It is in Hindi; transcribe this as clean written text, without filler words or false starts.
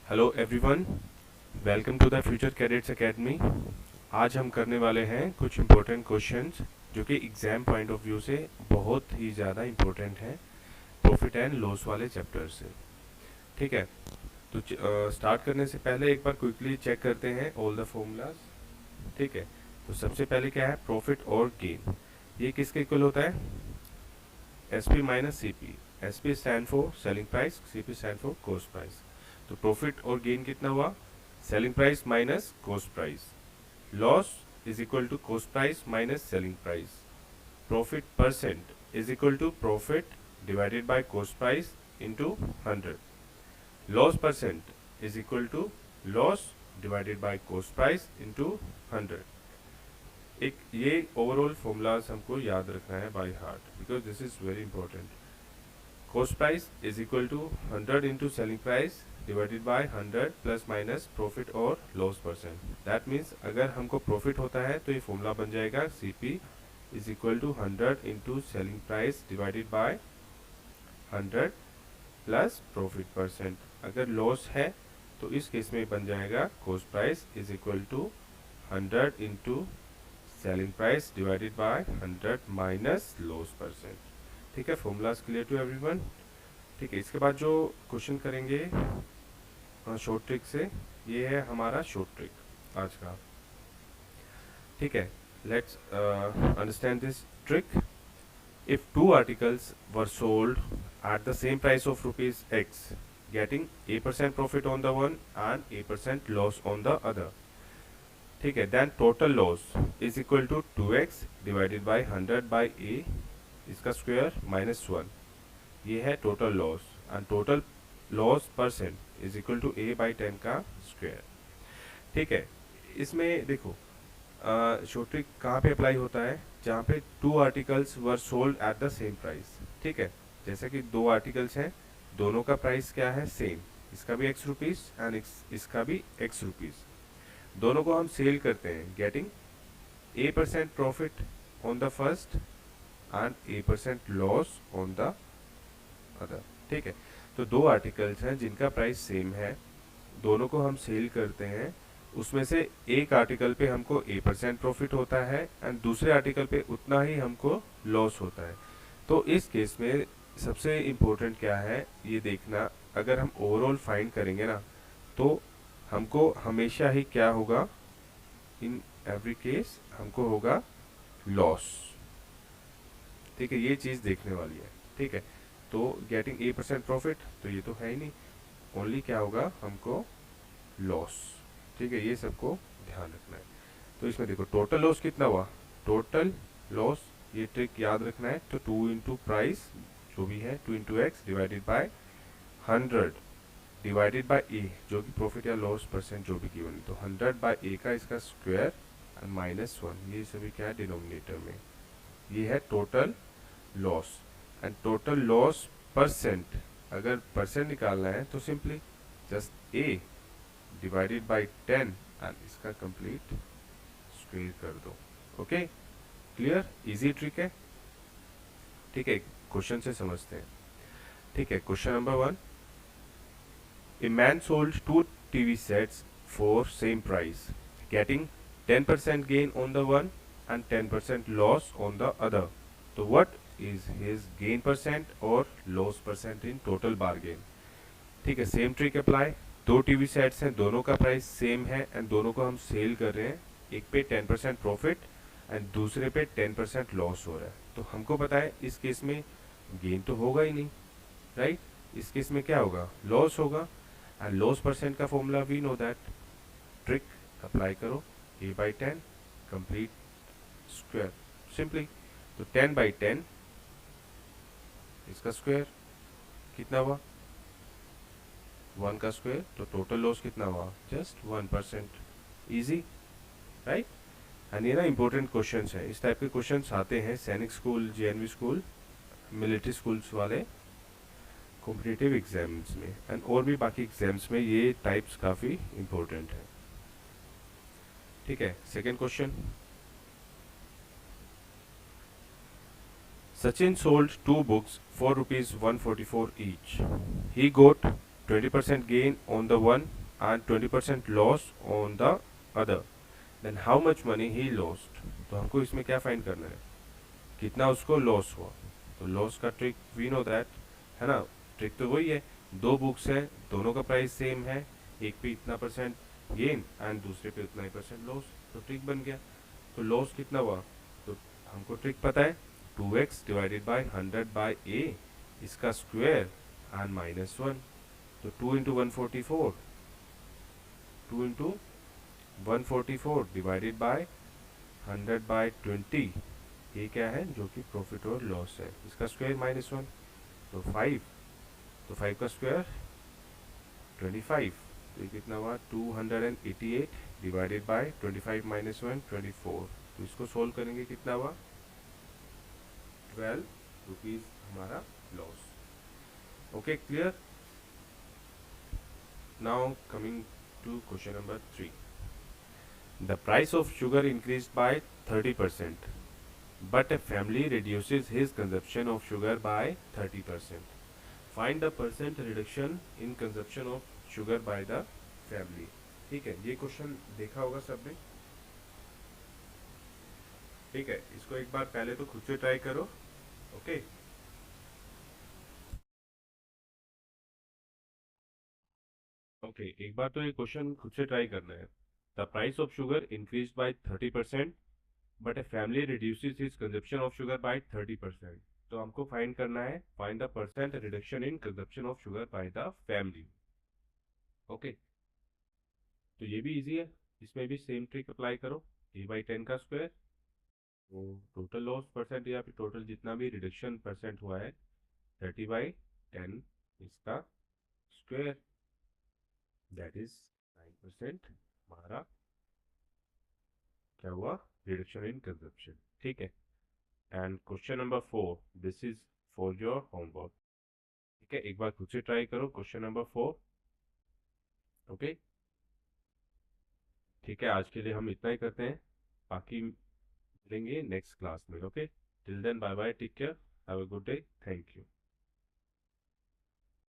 Hello everyone, welcome to the Future Cadets Academy. आज हम करने वाले हैं कुछ इम्पोर्टेंट क्वेश्चंस जो कि एग्जाम पॉइंट ऑफ व्यू से बहुत ही ज़्यादा इम्पोर्टेंट हैं, प्रॉफिट एंड लॉस वाले चैप्टर से। ठीक है, तो स्टार्ट करने से पहले एक बार क्विकली चेक करते हैं ऑल द फॉर्मूलाज। ठीक है, तो सबसे पहले क्या है, प्रॉफिट और गेन। ये किसके इक्वल होता है? S P minus C P. S P stand for selling price, C P stand for cost price. तो प्रॉफिट और गेन कितना हुआ? Selling price minus cost price. Loss is equal to cost price minus selling price. Profit percent is equal to profit divided by cost price into 100। Loss percent is equal to loss divided by cost price into 100। एक ये ओवरऑल फॉर्मूलाज हमको याद रखना है by heart, because this is very important. Cost price is equal to 100 into selling price divided by 100 plus minus profit और लॉस परसेंट। दैट मीन्स अगर हमको प्रॉफिट होता है तो ये फॉर्मूला बन जाएगा C P is equal to 100 into selling price divided by 100 plus profit percent. अगर लॉस है तो इस केस में बन जाएगा cost price is equal to 100 into selling price divided by 100 minus loss percent. ठीक है, फॉर्मूलाज क्लियर टू एवरीवन। ठीक है, इसके बाद जो क्वेश्चन करेंगे शॉर्ट ट्रिक से, ये है हमारा शॉर्ट ट्रिक आज का। ठीक है, let's understand this trick. If two articles were sold at the same price of rupees x, getting A% profit on the one and A% loss on the other. ठीक है, then total loss is equal to 2x divided by 100 by a इसका स्क्वायर माइनस 1। ये है total loss, and total loss percent is equal to a by 10 का स्क्वायर। ठीक है, इसमें देखो शॉर्ट ट्रिक कहाँ पे अप्लाई होता है? जहाँ पे two articles were sold at the same price. ठीक है, जैसे कि दो आर्टिकल्स हैं, दोनों का प्राइस क्या है? सेम। इसका भी x रुपीज़ एंड इसका भी x रुपीज़। दोनों को हम सेल करते हैं, getting A% profit on the first and A% loss on the other. ठीक है, तो दो आर्टिकल्स हैं जिनका प्राइस सेम है, दोनों को हम सेल करते हैं। उसमें से एक आर्टिकल पे हमको A% प्रॉफिट होता है एंड दूसरे आर्टिकल पे उतना ही हमको लॉस होता है। तो इस केस में सबसे इम्पोर्टेंट क्या है ये देखना, अगर हम ओवरऑल फाइंड करेंगे ना, तो हमको हमेशा ही क्या होगा? इन एवरी केस हमको होगा लॉस। ठीक है, ये चीज़ देखने वाली है। ठीक है, तो गेटिंग A% प्रॉफिट तो ये तो है ही नहीं, ओनली क्या होगा? हमको लॉस। ठीक है, ये सबको ध्यान रखना है। तो इसमें देखो टोटल लॉस कितना हुआ? टोटल लॉस, ये ट्रिक याद रखना है। तो 2 इंटू प्राइस जो भी है, 2 into x divided by 100 divided by a, जो कि प्रॉफिट या लॉस परसेंट जो भी गिवन। तो 100 बाय ए का इसका स्क्वायर एंड माइनस 1, ये सभी क्या है डिनोमिनेटर में। ये है total loss and total loss percent. अगर परसेंट निकालना है तो simply just a divided by 10 and इसका कंप्लीट स्क्वायर कर दो। Okay, clear? इजी ट्रिक है। ठीक है, क्वेश्चन से समझते हैं। ठीक है, question number 1। A man sold two TV sets for same price, getting 10% gain on the one and 10% loss on the other. So what is his gain percent or loss percent in total bargain? ठीक है, सेम ट्रिक अप्लाई। दो टीवी सेट्स हैं, दोनों का प्राइस सेम है एंड दोनों को हम सेल कर रहे हैं। एक पे 10% प्रॉफिट एंड दूसरे पे 10% लॉस हो रहा है। तो हमको पता है इस केस में गेन तो होगा ही नहीं, राइट? इस केस में क्या होगा? लॉस होगा। एंड लॉस परसेंट का formula we know that. Trick apply करो, a by 10 complete square simply. तो 10 बाई 10 इसका स्क्वायर कितना हुआ? 1 का स्क्वायर। तो टोटल लॉस कितना हुआ? जस्ट 1%। Easy, right? एंड ये ना इंपॉर्टेंट क्वेश्चन है, इस टाइप के क्वेश्चन आते हैं सैनिक school, JNV school, military schools वाले कॉम्पिटिटिव एग्जाम्स में एंड और भी बाकी एग्जाम्स में ये टाइप्स काफ़ी इंपॉर्टेंट है। ठीक है, second question. Sachin sold two books for rupees 144 each. He got 20% gain on the one and 20% loss on the other, then how much money he lost. तो हमको इसमें क्या फाइंड करना है, कितना उसको लॉस हुआ. तो लॉस का ट्रिक वी नो दैट, है ना. ट्रिक तो वही है, दो बुक्स है, दोनों का प्राइस सेम है, एक पे इतना परसेंट गेन एंड दूसरे पे उतना ही परसेंट लॉस, तो ट्रिक बन गया. तो लॉस कितना हुआ, तो हमको ट्रिक पता है, 2x डिवाइडेड बाय 100 बाय ए, इसका स्क्वायर एंड -1. तो 2 into 144, 2 into 144 divided by 100 by 20, ये क्या है, जो कि प्रॉफिट और लॉस है. इसका स्क्वायर -1, तो 5, तो 5 का स्क्वायर 25, तो ये कितना हुआ 288 डिवाइडेड बाय 25 -1 24. तो इसको सोल्व करेंगे, कितना हुआ 12 रुपीज हमारा loss. Okay, clear. Now coming to question number 3. The price of sugar increased by 30%, but a family reduces his consumption of sugar by 30%. Find the percent reduction in consumption of sugar by the family. ठीक है, ये क्वेश्चन देखा होगा सबने. ठीक है, इसको एक बार पहले तो खुद से ट्राई करो. ओके, ओके, एक बार तो ये क्वेश्चन खुद से ट्राई करना है. The price of sugar increase by 30%, but a family reduces his consumption of sugar bye 30%. तो हमको फाइंड करना है, find the percent reduction in consumption of sugar by the family. Okay, तो ये भी इजी है, इसमें भी सेम ट्रिक अप्लाई करो. a/10 का स्क्वायर, तो टोटल लॉस परसेंट या फिर टोटल जितना भी रिडक्शन परसेंट हुआ है 30/10, इसका स्क्वायर, दैट इज 9% हमारा क्या हुआ, रिडक्शन इन कंजप्शन. ठीक है. And question number 4, this is for your homework. ठीक है, एक बार खुद से ट्राई करो क्वेश्चन नंबर 4. ओके, ठीक है, आज के लिए हम इतना ही करते हैं, बाकी मिलेंगे नेक्स्ट क्लास में. Okay, till then bye bye, take care, have a good day, thank you.